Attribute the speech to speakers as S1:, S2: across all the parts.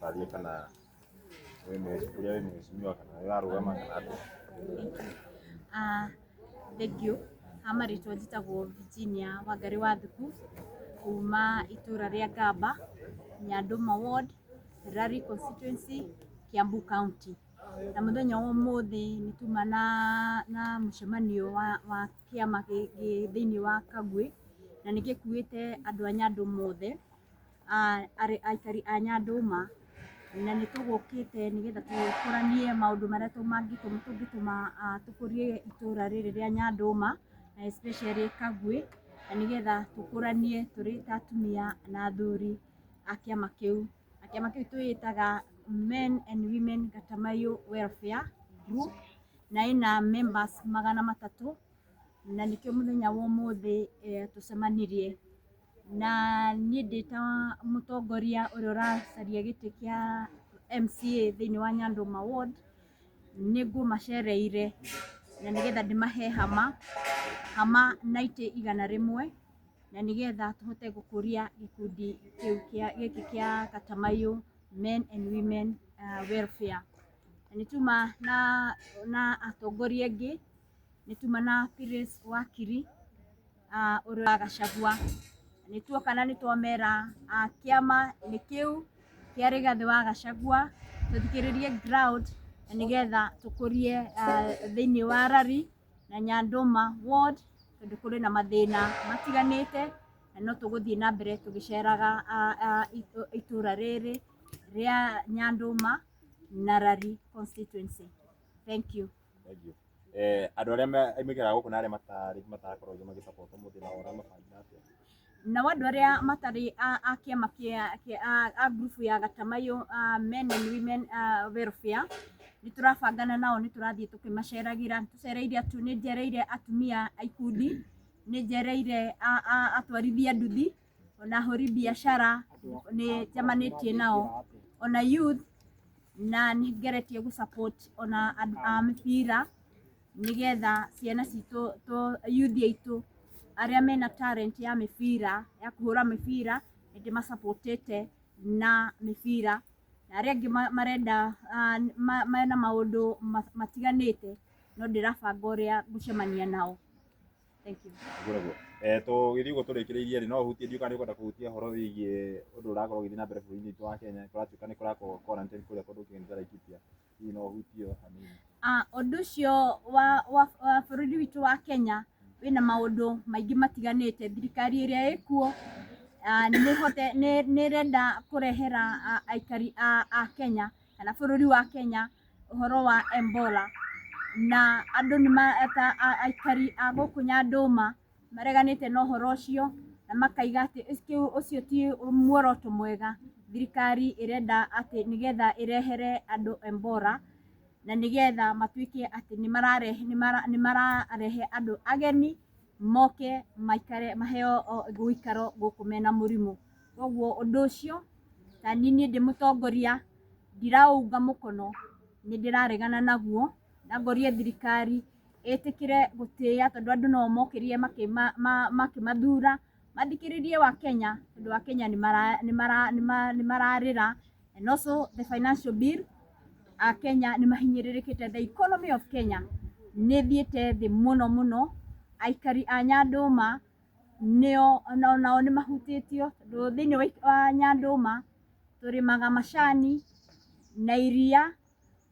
S1: Taria kana wewe mheshimiwa kana yarugama kana atu.
S2: Thank you. Amaritwo njitagwo Virginia Wangari wa Thuku kuma itura ria Gamba, Nyanduma Ward, Rari Constituency, Kiambu County. Na muthenya wa umuthi nituma na mucemanio wa kiama thiini wa Kagwe na nigikuite andu a Nyanduma othe aikari a Nyanduma na nitugukite nigetha tukuranie maundu maria tungituma tukurie itura riri ria Nyanduma na especially Kagwe na nigetha tukuranie turi ta atumia na athuri a kiama kiu tuitaga Men and Women Gatamayo Welfare Group na ina members 300 na nikio muthenya wa umuthi tucemanirie na ni ndita mutongoria uria uracaria giti kia MCA thiini wa Nyanduma Ward nigu macereire na nigetha ndimahe hama naite 100 na nigetha tuhote gukuria gikundi kiu giki kia Gatamayo Men and Women Welfare. Nituma na atongoria engi nituma na Pires Wakiri uria Gachagua nituokana nitwamera kiama ni kiu kia Rigathi wa Gachagua tuthikiririe ground na nigetha tukurie thiini wa Rari na Nyanduma Ward tondu kuri na mathina matiganite na no tuguthie na mbere tugiceraga itura riri ria Nyanduma na Rari Constituency. Thank you.
S1: Andu aria aimikira guku na aria matarakorwo magisupport muthi na ora mabanga atia
S2: na wandu aria matari a kiama a group ya Gatamayo Men and Women Welfare niturabangana nao niturathie tukimaceragira tucereire atu ni njereire atumia aikundi ni njereire atwarithia nduthi ona hori biashara ni jamanitie nao ona youth na nigeretie gu support ona mipira nigetha ciana citu youth aitu aria mena talent ya mipira ya kuhura mipira ndi masupportete na mipira na aria angi marenda mena maundu matiganite no ndirabanga uria gucemania nao. Thank you.
S1: Tugithii turikiriirie ri no hutie ndiuka ni kwenda kuhutia horo wigie undu urakorwo githi na mbere bũrũri-inĩ witũ wa Kenya kuratuika ni kurakorwo quarantine kuria kundu kingi Laikipia hihi no hutio hanini.
S2: Undu ucio wa bũrũri witũ wa Kenya wina maundu maingi matiganite. Thirikari iria ikuo ni renda kurehera aikari a Kenya kana bũrũri wa Kenya uhoro wa Ebola na andu ni aikari a guku Nyanduma mareganite na uhoro ucio na makaiga ati ucio ti muoroto mwega. Thirikari irenda ati nigetha irehere andu Ebola na nigetha matuike ati ni mararehe andu ageni moke maikare maheo guikaro guku mena murimu. Koguo undu ucio tani ni ndi mutongoria ndiraunga mukono ni ndiraregana naguo na ngorie thirikari itikire gutia tondu andu no mokirie makimathura mathikiririe wa Kenya tondu wa Kenya ni mararira and also the financial bill Kenya ni mahinyiririkite. The economy of Kenya ni thiete thi muno aikari a Nyanduma nio nao ni mahutitio tondu thiini wa Nyanduma turimaga macani na iria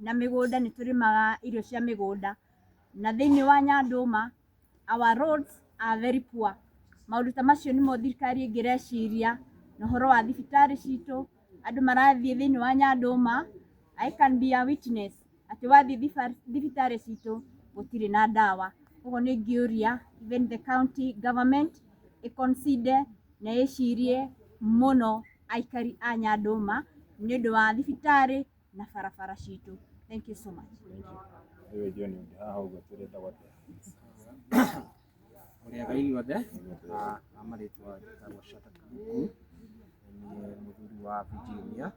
S2: na migunda ni turimaga irio cia migunda na thiini wa Nyanduma our roads are very poor. Maundu ta macio nimo thirikari ingireciria na horo wa thibitari citu andu marathie thiini wa Nyanduma. I can be a witness ati wathie thibitari citu gutire na dawa. Koguo ni ngiuria even the county government consider na icirie muno aikari a Nyanduma ni undu wa thibitari na barabara citu. Thank you so much.
S1: Ewe John haha ugo tureta watu
S3: Muriaga inyuothe amaritwa njitagwo Shata Kabuku ni muthuri wa Virginia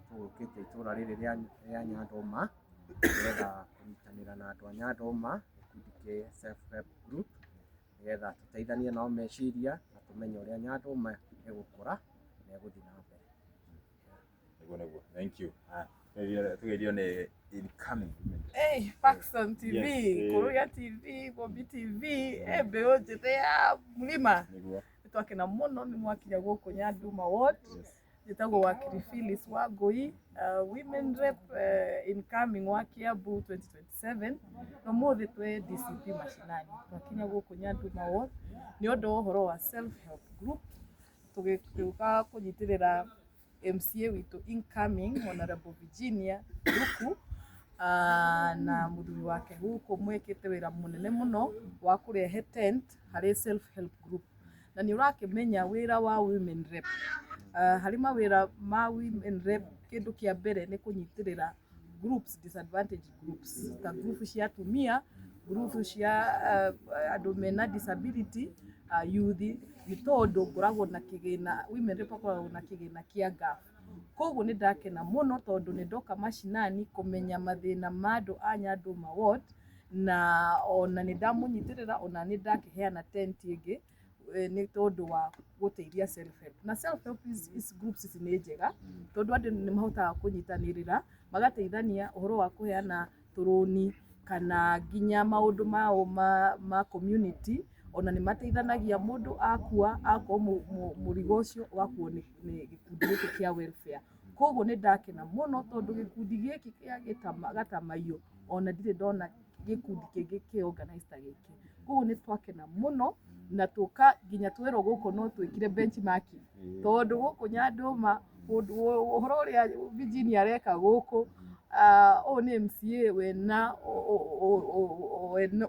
S3: tugukite itura riri ria Nyanduma nigetha kunyitanira na andu a Nyanduma gikundi ki self help group nigetha tuteithanie nao meciria na kumenya uria Nyanduma egukura na eguthi na mbere.
S1: Niguo. Thank you. Tugerio ni incoming.
S4: Paxson TV, Kuruya TV, Bobi TV, Mbeu njithe ya Mlima.
S1: Niguo.
S4: Twakena muno ni mwakinya guku Nyanduma Ward. Njitagwo wakiri Phyllis Wangui, women rep incoming wa Kiambu 2027. No muthi twe DCP mashinani. Twakinya guku Nyanduma Ward ni undu wa uhoro wa self help group. Tugiuka kunyitirira MCA witu incoming Honorable Virginia Ruku na muthuri wake huko mwekete wira munene muno wa kurehe tent hari self help group. Na ni urakimenya wira wa women rep hari mawira ma women rep kindu kia mbere ni kunyitirira groups, disadvantaged groups, ta group cia atumia, group cia andu mena disability, youth, ni tondu ngoragwo na kigina women rep akoragwo na kigina kia GAF. Koguo ni ndakena muno tondu ni ndoka mashinani kumenya mathina ma andu a Nyanduma Ward, na ona ni ndamunyitirira ona ni ndakiheana tent ingi ni tondu wa guteithia self help. Na self help is groups ici ni njega tondu andu ni mahotaga kunyitanirira magateithania uhoro wa kuheana turuni kana ginya maundu mao ma community. Ona ni mateithanagia mundu akua ako murigo ucio wakuo ni gikundi giki kia welfare. Koguo ni ndakena muno tondu gikundi giki kia gatamaio ona ndire ndona gikundi kingi ki organized ta giki. Koguo ni twakena muno na tuka ginya twero guko no twikire benchmarking tondu guku Nyanduma uhoro uria Virginia areka guku o ni MCA wena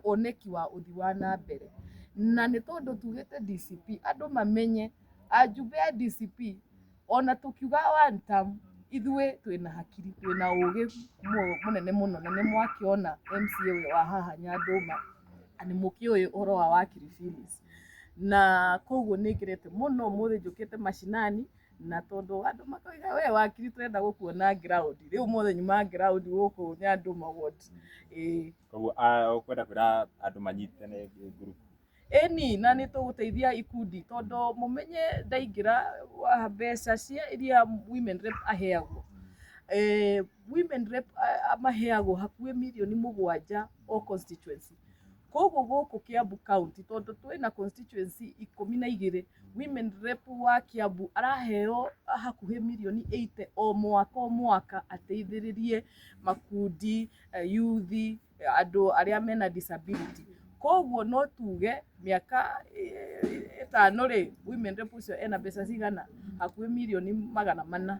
S4: oneki wa uthi wa na mbere. Na ni tondu tugite DCP andu mamenye ajumbe ya DCP ona tukiuga one term ithwe twina hakiri twina ugi munene muno na ni mwakiona MCA wa haha Nyanduma ani mukioi uhoro wa wakiri Phyllis. Na koguo ni ngirete muno muthi njukite mashinani na tondu andu makoiga we wakiri turenda gukuona ground riu muthi nyuma ground guku Nyanduma Ward.
S1: Koguo kwenda kwira andu manyitane group
S4: eni na ni tuguteithia ikundi tondu mumenye ndaingira wa mbeca cia iria women rep aheagwo. Women rep amaheagwo hakuhi milioni 7 o constituency. Koguo guku Kiambu county tondu twina constituency 12, women rep wa Kiambu araheo hakuhi milioni 80 o mwaka ateithiririe makundi, youth, andu aria mena disability. Koguo no tuge miaka 5 ri women rep ucio ena mbeca cigana hakuhi milioni 400.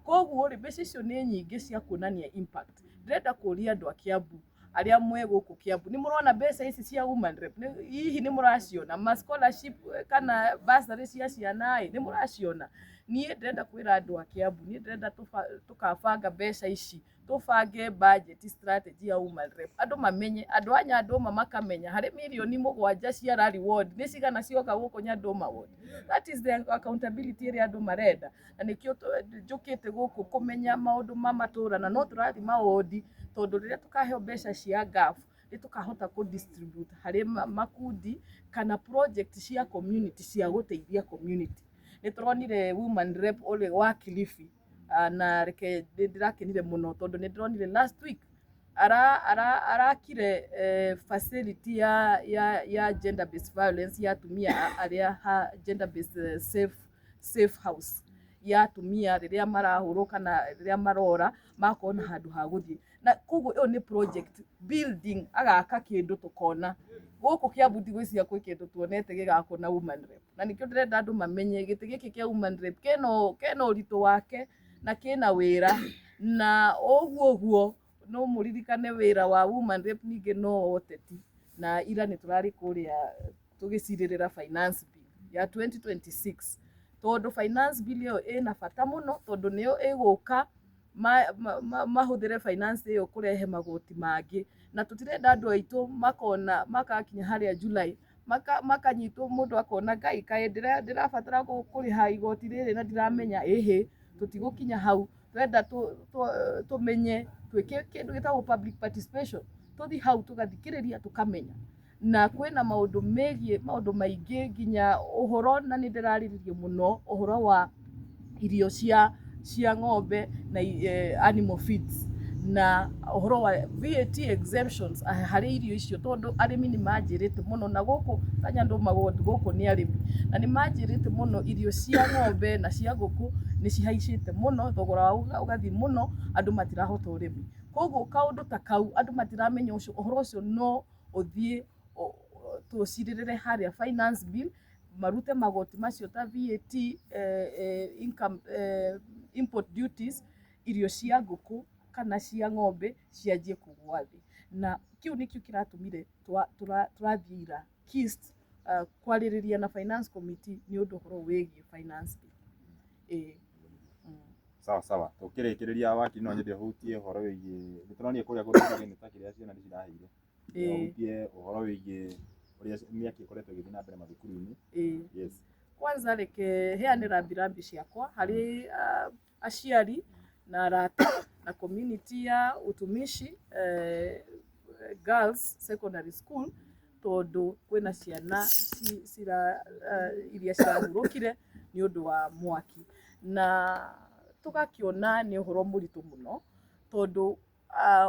S4: Koguo ri mbeca icio ni nyingi cia kuonania impact. Ndĩrenda kuria andu a Kiambu aria mwe guku Kiambu ni murona mbeca ici cia women rep hihi ni muraciona ma scholarship kana bursary cia ciana ni muraciona. Nie ndĩrenda kwira andu a Kiambu nie ndĩrenda tukabanga mbeca ici tubange budget strategy ya women rep andu mamenye andu a Nyanduma makamenya hari milioni 7 cia rally ward ni cigana cioka guku Nyanduma Ward. That is the accountability ria andu marenda na nikio njukite guku kumenya maundu ma matura na no turathima ward tondu riria tukaheo mbeca cia GAF ni tukahota ku distribute hari makundi kana project cia community cia guteithia community. Ni turonire women rep ole wa Kilifi na reke ndirakenire muno tondu ni ndronire last week arakire facility ya gender based violence ya atumia aria ha gender based safe house ya atumia riria marahurwo kana riria marora makona handu ha guthie. Na koguo iyo ni project building agaka kindu tukona guku Kiambu ndigwiciria kwi kindu tuonete gigakona women rep. Na nikio ndirenda andu mamenye giti giki kia women rep keno uritu wake na kina wira na oguo no muririkane wira wa women rep ninge no oteti. Na ira ni turari kuria tugiciririra finance bill ya 2026 tondu finance bill iyo ina bata muno tondu niyo iguka mahuthire finance iyo kurehe magoti mangi na tutirenda andu aitu makona makakinya haria July makanyitwo mundu akona ngai kae ndirabatara kuriha igoti riri na ndiramenya tutigukinya hau. Twenda tumenye twike kindu gitagwo public participation tuthi hau tugathikiriria tukamenya na kwina maundu maingi nginya uhoro, na ni ndirariririe muno uhoro wa irio cia ng'ombe na animal feeds, na uhoro wa VAT exemptions hari irio icio, tondu arimi ni manjirite muno na guku Nyanduma Ward guku ni arimi, na ni manjirite muno irio cia ng'ombe na cia nguku ni cihaicite muno, thogora wa ugathi muno, andu matirahota urimi. Koguo kaundu ta kau andu matiramenya uhoro ucio no uthie tuciririre haria finance bill, marute magoti macio ta VAT, income, import duties, irio cia nguku kana cia ng'ombe cianjie kugwa thi, na kiu nikio kiratumire turathie ira KIST kwaririria na finance committee ni undu horo wigie finance bill.
S1: Sawa sawa, tukirikiria waki no nyende hutie horo wigie nituronie kuria gutuge ni ta kiria ciana ni cirahire hutie horo wigie uria miaki ikoretwo igithii na mbere mathukuru-ini. Yes,
S4: kwanza reke heanira rambirambi ciakwa hari aciari na arata na community ya Utumishi Girls Secondary School, tondu kwina ciana iria cirahurukire ni undu wa mwaki, na tugakiona ni uhoro muritu muno, tondu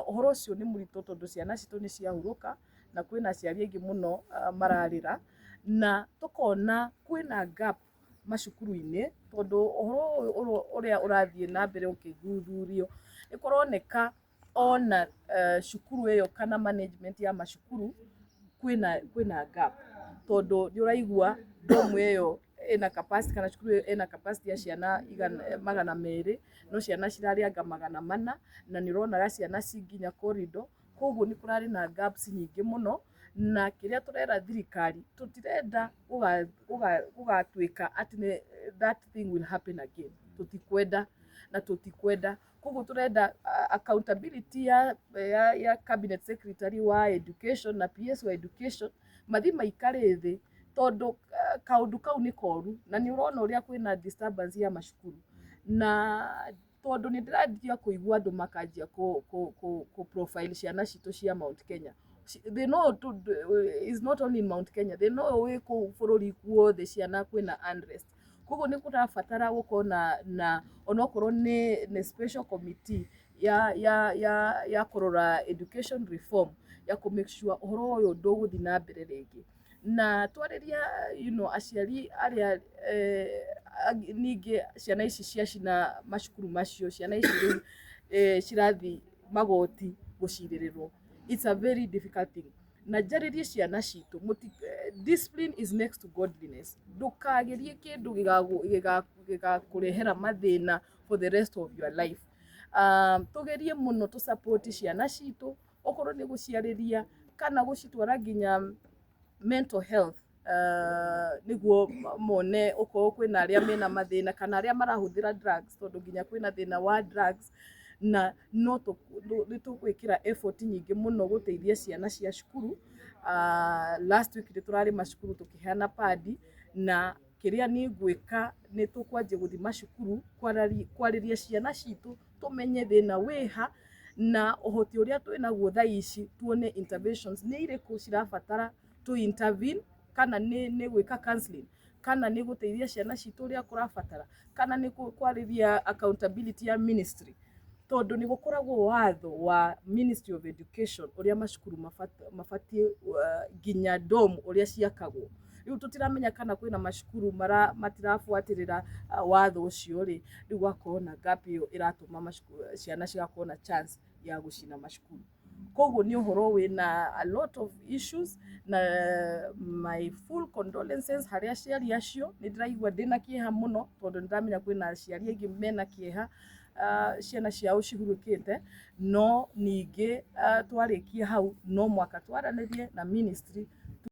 S4: uhoro ucio ni muritu tondu ciana citu ni ciahuruka na kwina aciari aingi muno mararira, na tukona kwina gap macukuru-ini, tondu uhoro uria urathie na mbere ukiguthurio ni kuroneka ona cukuru iyo kana management ya macukuru kwina gap, tondu ni uraigua domu iyo ina capacity kana cukuru iyo ina capacity ya ciana 200, no ciana cirarianga 400, na ni urona ciana cinginya corridor. Koguo ni kurari na gaps nyingi muno, na kiria turera thirikari tutirenda gugatuika ati that thing will happen again, tutikwenda na tutikwenda. Koguo turenda accountability ya cabinet secretary wa education na PS wa education mathi maikare thi, tondu kaundu kau ni koru, na ni urona uria kwina disturbance ya macukuru, na tondu ni ndirathia kuigua andu makanjia ku profile ciana citu cia Mount Kenya. They know is not only in Mount Kenya, they know we ku bururi guothe ciana kwina unrest. Koguo ni kurabatara gukona na onokorwo ni special committee ya kurora education reform ya ku make sure uhoro uyu nduguthi na mbere ringi, na twariria aciari aria ningi ciana ici ciacina macukuru macio, ciana ici riu cirathi magoti guciririrwo. It's a very difficult thing, na njaririe ciana citu discipline is next to godliness. Ndukagerie kindu gigakurehera mathina for the rest of your life. Tugerie muno tu support ciana citu, okorwo ni guciariria kana gucitwara nginya mental health, niguo mone okorwo kwina aria mena mathina kana aria marahuthira drugs, tondu nginya kwina thina wa drugs, na no nitugwikira effort nyingi muno guteithia ciana cia cukuru. Last week ni turari macukuru tukiheana padi, na kiria ni gwika ni tukwanjia guthi macukuru kwariria ciana citu, tumenye thina wiha na uhoti uria twinaguo thaa ici, tuone interventions ni iriku cirabatara tu intervene, kana ni gwika counseling, kana ni guteithia ciana citu uria kurabatara, kana ni kwariria accountability ya ministry, tondu ni gukoragwo watho wa Ministry of Education uria macukuru mabatie nginya dom uria ciakagwo. Riu tutiramenya kana kwina macukuru matirabuatirira watho ucio ri, riu gwakorwo na gap iyo iratuma ciana cigakorwo na chance ya gucina macukuru. Koguo ni uhoro wina a lot of issues, na my full condolences hari aciari acio. Ni ndiraigua ndina kieha muno, tondu ndiramenya kwina aciari aingi mena kieha ciana ciao cihurukite, no ningi twarikia hau no mwaka twaranirie na ministry